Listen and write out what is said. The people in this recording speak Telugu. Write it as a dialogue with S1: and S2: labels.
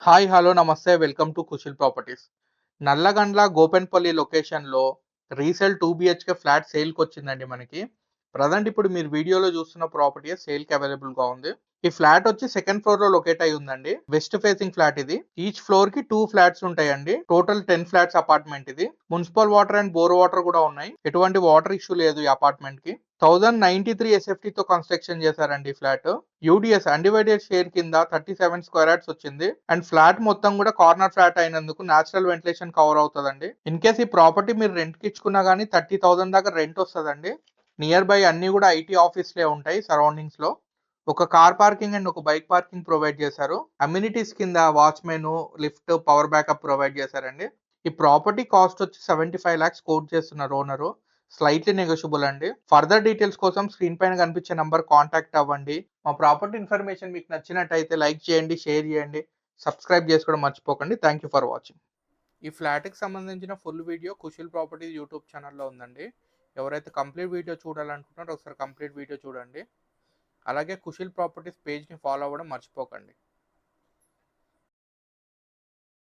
S1: హాయ్! హలో! నమస్తే. Welcome to Kushal properties. Nallagandla Gopanpally లొకేషన్‌లో రీసేల్ 2 బీహెచ్‌కే ఫ్లాట్ సేల్‌కొచ్చిందండి మనకి. ప్రెజెంట్ ఇప్పుడు మీరు వీడియోలో చూస్తున్న ప్రాపర్టీయే సేల్‌కి అవైలబుల్‌గా ఉంది. ఈ ఫ్లాట్ వచ్చి సెకండ్ ఫ్లోర్‌లో లొకేట్ అయ్యి ఉందండి. వెస్ట్ ఫేసింగ్ ఫ్లాట్ ఇది. ఈచ్ ఫ్లోర్‌కి 2 ఫ్లాట్స్ ఉంటాయండి. టోటల్ 10 ఫ్లాట్స్ అపార్ట్‌మెంట్ ఇది. Municipal water and bore water కూడా ఉన్నాయి. ఎటువంటి వాటర్ ఇష్యూ లేదు ఈ అపార్ట్‌మెంట్‌కి. 1093 ఎస్ఎఫ్టీతో కన్స్ట్రక్షన్ చేశారండి ఈ ఫ్లాట్. యూడీఎస్ అన్‌డివైడెడ్ షేర్ కింద 37 స్క్వేర్ యార్డ్స్ వచ్చింది. అండ్ ఫ్లాట్ మొత్తం కూడా కార్నర్ ఫ్లాట్ అయినందుకు నేచురల్ వెంటిలేషన్ కవర్ అవుతదండి. ఇన్ కేస్ ఈ ప్రాపర్టీ మీరు రెంట్‌కి ఇచ్చుకున్నా గానీ 30,000 దాకా రెంట్ వస్తదండి. నియర్ బై అన్నీ కూడా ఐటీ ఆఫీస్‌లే ఉంటాయి సరౌండింగ్స్‌లో. ఒక కార్ పార్కింగ్ అండ్ ఒక బైక్ పార్కింగ్ ప్రొవైడ్ చేశారు. అమ్యూనిటీస్ కింద watchmen, lift, power backup provide చేశారండి. ఈ ప్రాపర్టీ కాస్ట్ వచ్చి 75 లాక్స్ కోట్ చేస్తున్నారు ఓనరు. స్లైట్‌లీ నెగోషియబుల్ అండి. ఫర్దర్ డీటెయిల్స్ కోసం స్క్రీన్ పైన కనిపించే నంబర్ కాంటాక్ట్ అవ్వండి. మా ప్రాపర్టీ ఇన్ఫర్మేషన్ మీకు నచ్చినట్టయితే లైక్ చేయండి, షేర్ చేయండి, సబ్స్క్రైబ్ చేసుకోవడం మర్చిపోకండి. Thank you for watching. ఈ ఫ్లాట్‌కి సంబంధించిన full video Kushal properties YouTube ఛానల్‌లో ఉందండి. ఎవరైతే కంప్లీట్ వీడియో చూడాలనుకుంటున్నారో ఒకసారి కంప్లీట్ వీడియో చూడండి. అలాగే కుశల్ ప్రాపర్టీస్ పేజ్‌ని ఫాలో అవ్వడం మర్చిపోకండి.